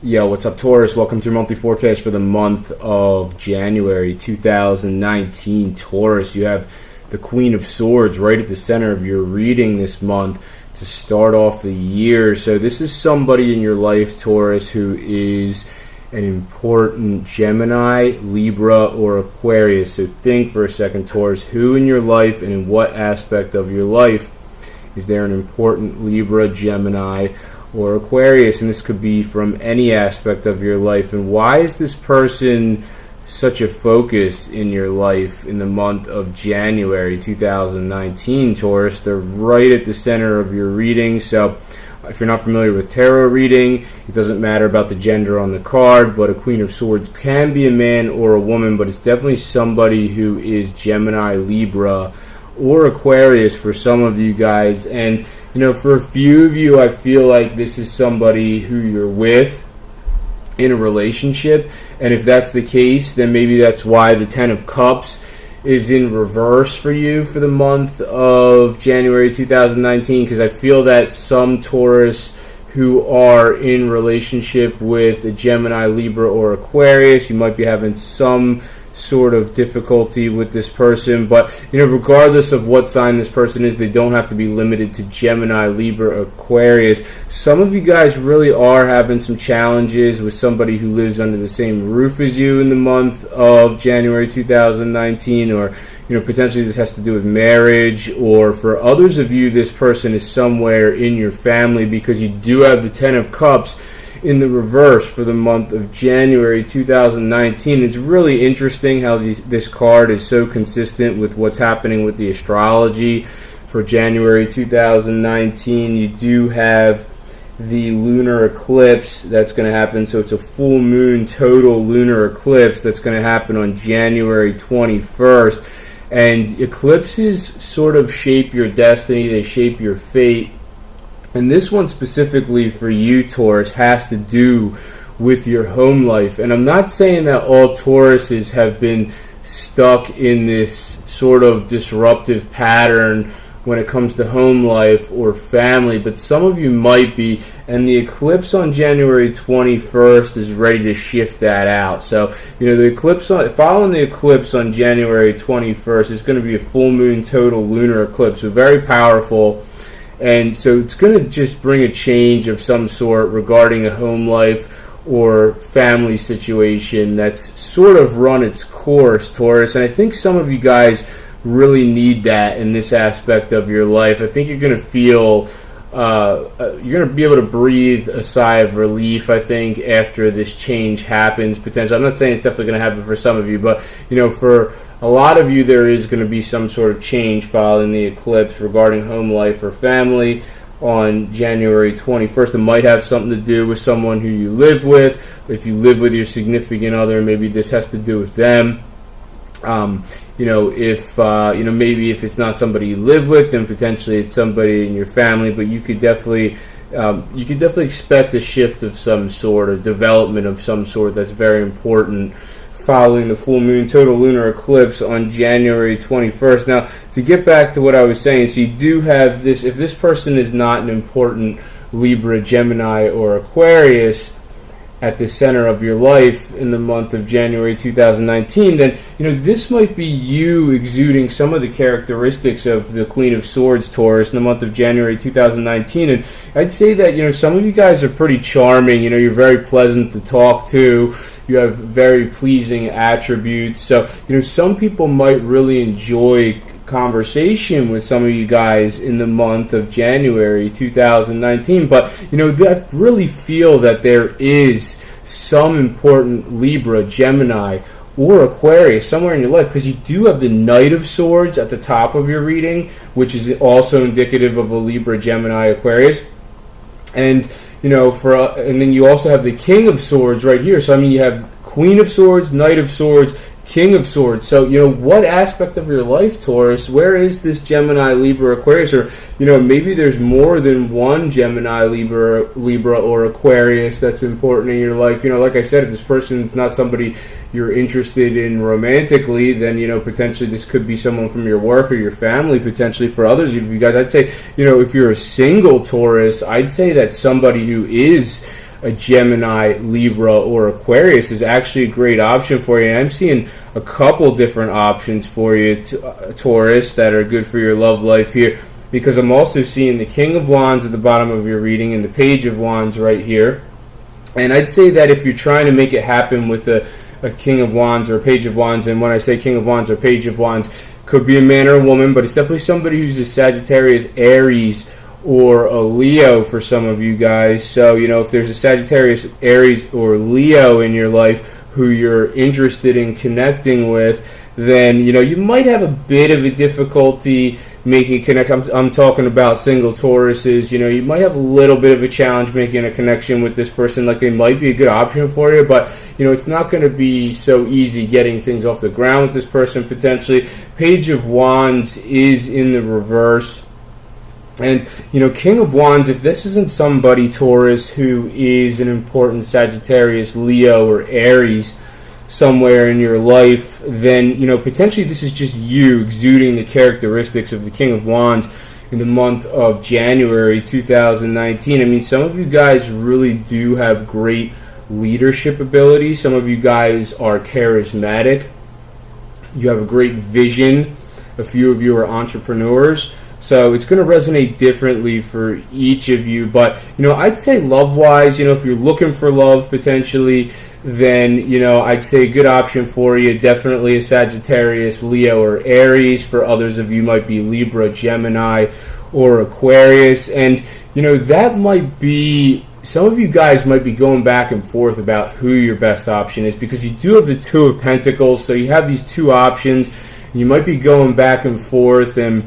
Yo, what's up, Taurus? Welcome to your monthly forecast for the month of January 2019. Taurus, you have the Queen of Swords right at the center of your reading this month to start off the year. So this is somebody in your life, Taurus, who is an important Gemini, Libra, or Aquarius. So think for a second, Taurus, who in your life and in what aspect of your life is there an important Libra, Gemini, or Aquarius? And this could be from any aspect of your life. And why is this person such a focus in your life in the month of January 2019, Taurus? They're right at the center of your reading. So if you're not familiar with tarot reading, it doesn't matter about the gender on the card, but a Queen of Swords can be a man or a woman, but it's definitely somebody who is Gemini, Libra, or Aquarius for some of you guys. And you know, for a few of you, I feel like this is somebody who you're with in a relationship. And if that's the case, then maybe that's why the Ten of Cups is in reverse for you for the month of January 2019. Because I feel that some Taurus who are in relationship with a Gemini, Libra, or Aquarius, you might be having some sort of difficulty with this person. But you know, regardless of what sign this person is, they don't have to be limited to Gemini, Libra, Aquarius. Some of you guys really are having some challenges with somebody who lives under the same roof as you in the month of January 2019, or you know, potentially this has to do with marriage, or for others of you, this person is somewhere in your family, because you do have the Ten of Cups in the reverse for the month of January 2019. It's really interesting how this card is so consistent with what's happening with the astrology for January 2019. You do have the lunar eclipse that's going to happen. So it's a full moon total lunar eclipse that's going to happen on January 21st. And eclipses sort of shape your destiny. They shape your fate. And this one specifically for you, Taurus, has to do with your home life. And I'm not saying that all Tauruses have been stuck in this sort of disruptive pattern when it comes to home life or family, but some of you might be. And the eclipse on January 21st is ready to shift that out. So, you know, the eclipse following the eclipse on January 21st is going to be a full moon total lunar eclipse. So very powerful. And so it's going to just bring a change of some sort regarding a home life or family situation that's sort of run its course, Taurus. And I think some of you guys really need that in this aspect of your life. I think you're going to feel, you're going to be able to breathe a sigh of relief, I think, after this change happens, potentially. I'm not saying it's definitely going to happen for some of you, but, you know, for a lot of you, there is going to be some sort of change following the eclipse regarding home life or family on January 21st. It might have something to do with someone who you live with. If you live with your significant other, maybe this has to do with them. You know, if you know, maybe if it's not somebody you live with, then potentially it's somebody in your family. But you could definitely expect a shift of some sort, or development of some sort that's very important following the full moon total lunar eclipse on January 21st. Now, to get back to what I was saying, so you do have this, if this person is not an important Libra, Gemini, or Aquarius at the center of your life in the month of January 2019, then, you know, this might be you exuding some of the characteristics of the Queen of Swords, Taurus, in the month of January 2019. And I'd say that, you know, some of you guys are pretty charming. You know, you're very pleasant to talk to. You have very pleasing attributes. So, you know, some people might really enjoy conversation with some of you guys in the month of January 2019. But, you know, I really feel that there is some important Libra, Gemini, or Aquarius somewhere in your life, because you do have the Knight of Swords at the top of your reading, which is also indicative of a Libra, Gemini, Aquarius. And you know, and then you also have the King of Swords right here. So I mean, you have Queen of Swords, Knight of Swords, King of Swords. So, you know, what aspect of your life, Taurus, where is this Gemini, Libra, Aquarius? Or, you know, maybe there's more than one Gemini, Libra, or Aquarius that's important in your life. You know, like I said, if this person is not somebody you're interested in romantically, then, you know, potentially this could be someone from your work or your family, potentially for others of you guys. I'd say, you know, if you're a single Taurus, I'd say that somebody who is a Gemini, Libra, or Aquarius is actually a great option for you. I'm seeing a couple different options for you, Taurus, that are good for your love life here, because I'm also seeing the King of Wands at the bottom of your reading and the Page of Wands right here. And I'd say that if you're trying to make it happen with a King of Wands or a Page of Wands, and when I say King of Wands or Page of Wands, could be a man or a woman, but it's definitely somebody who's a Sagittarius, Aries, or a Leo for some of you guys. So, if there's a Sagittarius, Aries, or Leo in your life who you're interested in connecting with, then, you might have a bit of a difficulty making a connection. I'm talking about single Tauruses. You might have a little bit of a challenge making a connection with this person. Like, they might be a good option for you, but, it's not going to be so easy getting things off the ground with this person, potentially. Page of Wands is in the reverse. And, King of Wands, if this isn't somebody, Taurus, who is an important Sagittarius, Leo, or Aries somewhere in your life, then, potentially this is just you exuding the characteristics of the King of Wands in the month of January 2019. I mean, some of you guys really do have great leadership ability. Some of you guys are charismatic. You have a great vision. A few of you are entrepreneurs. So it's going to resonate differently for each of you. But, I'd say love-wise, if you're looking for love potentially, then, I'd say a good option for you, definitely a Sagittarius, Leo, or Aries. For others of you, might be Libra, Gemini, or Aquarius. And, that might be, some of you guys might be going back and forth about who your best option is, because you do have the Two of Pentacles, so you have these two options. You might be going back and forth, and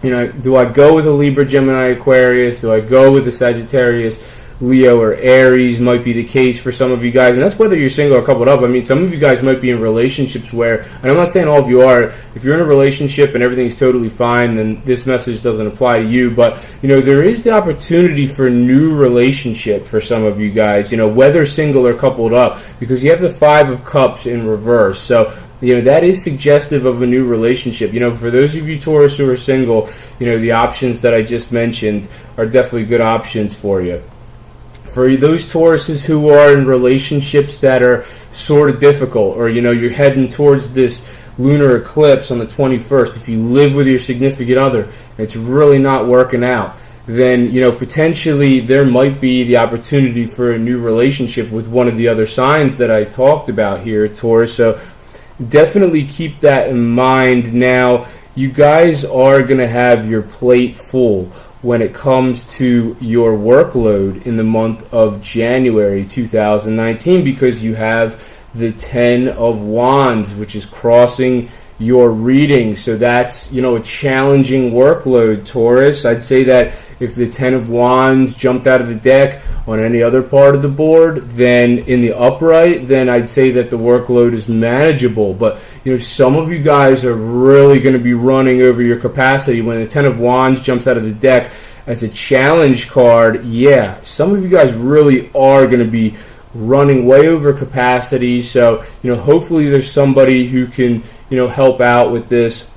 do I go with a Libra, Gemini, Aquarius? Do I go with a Sagittarius, Leo, or Aries? Might be the case for some of you guys. And that's whether you're single or coupled up. I mean, some of you guys might be in relationships where, and I'm not saying all of you are, if you're in a relationship and everything's totally fine, then this message doesn't apply to you. But, there is the opportunity for a new relationship for some of you guys, whether single or coupled up, because you have the Five of Cups in reverse. So, that is suggestive of a new relationship. For those of you Taurus who are single, the options that I just mentioned are definitely good options for you. For those Tauruses who are in relationships that are sort of difficult, or, you're heading towards this lunar eclipse on the 21st, if you live with your significant other and it's really not working out, then, potentially there might be the opportunity for a new relationship with one of the other signs that I talked about here, Taurus. So, definitely keep that in mind. Now, you guys are going to have your plate full when it comes to your workload in the month of January 2019, because you have the Ten of Wands, which is crossing your reading. So that's, a challenging workload, Taurus. I'd say that if the Ten of Wands jumped out of the deck on any other part of the board, then in the upright, then I'd say that the workload is manageable. But, some of you guys are really going to be running over your capacity when the Ten of Wands jumps out of the deck as a challenge card. Yeah, some of you guys really are going to be running way over capacity. So, hopefully there's somebody who can, help out with this,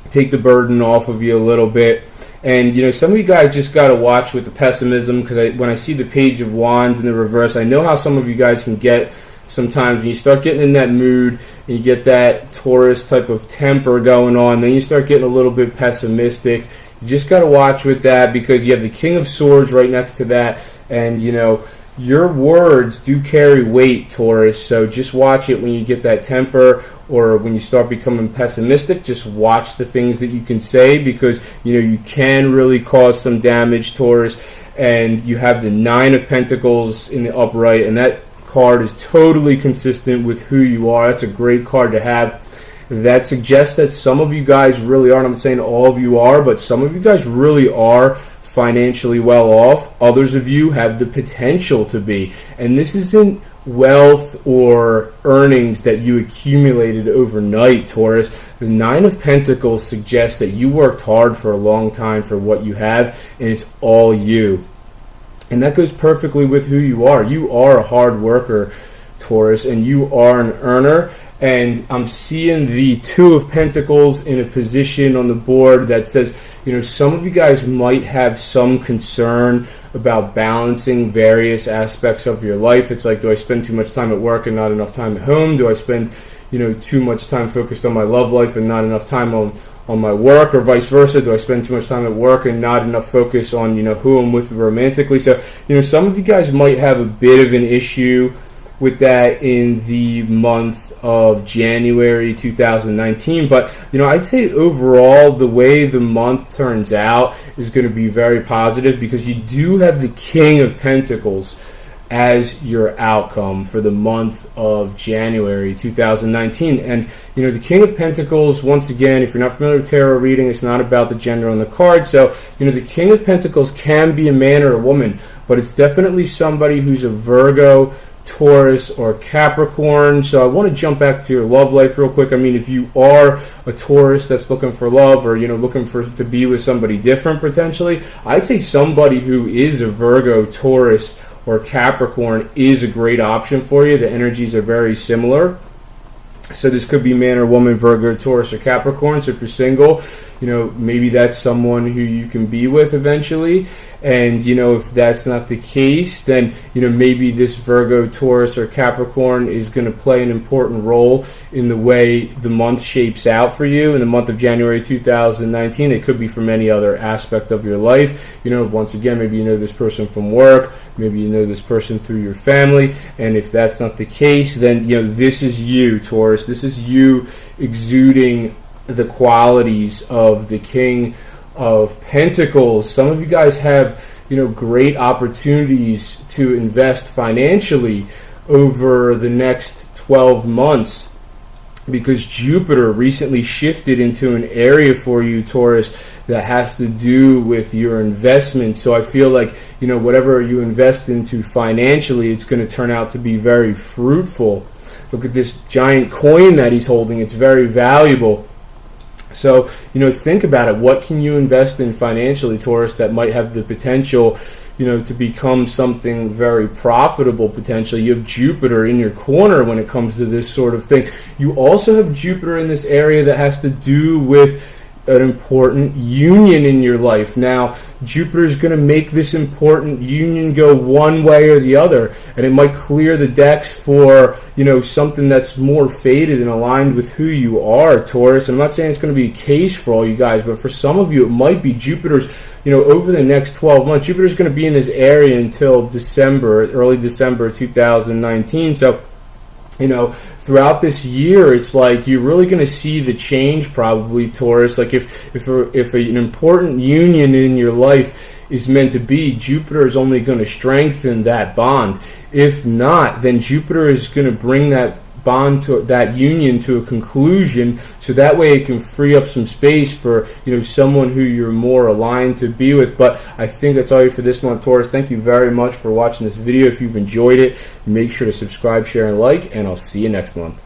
take the burden off of you a little bit. And, some of you guys just got to watch with the pessimism, because when I see the Page of Wands in the reverse, I know how some of you guys can get sometimes when you start getting in that mood and you get that Taurus type of temper going on, then you start getting a little bit pessimistic. You just got to watch with that, because you have the King of Swords right next to that, and, your words do carry weight, Taurus, so just watch it when you get that temper, or when you start becoming pessimistic. Just watch the things that you can say, because, you can really cause some damage, Taurus. And you have the Nine of Pentacles in the upright, and that card is totally consistent with who you are. That's a great card to have. That suggests that some of you guys really are, and I'm not saying all of you are, but some of you guys really are financially well off. Others of you have the potential to be. And this isn't wealth or earnings that you accumulated overnight, Taurus. The Nine of Pentacles suggests that you worked hard for a long time for what you have, and it's all you. And that goes perfectly with who you are. You are a hard worker, Taurus, and you are an earner. and I'm seeing the Two of Pentacles in a position on the board that says, some of you guys might have some concern about balancing various aspects of your life. It's like, do I spend too much time at work and not enough time at home? Do I spend, too much time focused on my love life and not enough time on my work, or vice versa? Do I spend too much time at work and not enough focus on, who I'm with romantically? So, some of you guys might have a bit of an issue with that in the month of January 2019. But, I'd say overall the way the month turns out is going to be very positive, because you do have the King of Pentacles as your outcome for the month of January 2019. And, the King of Pentacles, once again, if you're not familiar with tarot reading, it's not about the gender on the card. So, the King of Pentacles can be a man or a woman, but it's definitely somebody who's a Virgo, Taurus, or Capricorn. So I want to jump back to your love life real quick. I mean, if you are a Taurus that's looking for love, or looking to be with somebody different potentially, I'd say somebody who is a Virgo, Taurus, or Capricorn is a great option for you. The energies are very similar. So this could be man or woman, Virgo, Taurus, or Capricorn. So if you're single, maybe that's someone who you can be with eventually. And, if that's not the case, then, maybe this Virgo, Taurus, or Capricorn is going to play an important role in the way the month shapes out for you in the month of January 2019. It could be from any other aspect of your life. Once again, maybe you know this person from work, maybe you know this person through your family. And if that's not the case, then, this is you, Taurus. This is you exuding the qualities of the King of Pentacles. Some of you guys have, great opportunities to invest financially over the next 12 months, because Jupiter recently shifted into an area for you, Taurus, that has to do with your investment. So I feel like, whatever you invest into financially, it's going to turn out to be very fruitful. Look at this giant coin that he's holding. It's very valuable. So, think about it. What can you invest in financially, Taurus, that might have the potential, to become something very profitable potentially? You have Jupiter in your corner when it comes to this sort of thing. You also have Jupiter in this area that has to do with an important union in your life. Now, Jupiter is going to make this important union go one way or the other, and it might clear the decks for, something that's more fated and aligned with who you are, Taurus. I'm not saying it's going to be a case for all you guys, but for some of you, it might be. Jupiter's, over the next 12 months, Jupiter's going to be in this area until early December 2019. So, throughout this year, it's like you're really going to see the change probably, Taurus. Like if an important union in your life is meant to be, Jupiter is only going to strengthen that bond. If not, then Jupiter is going to bring that bond to that union to a conclusion, so that way it can free up some space for someone who you're more aligned to be with. But I think that's all for this month, Taurus. Thank you very much for watching this video. If you've enjoyed it, make sure to subscribe, share, and like, and I'll see you next month.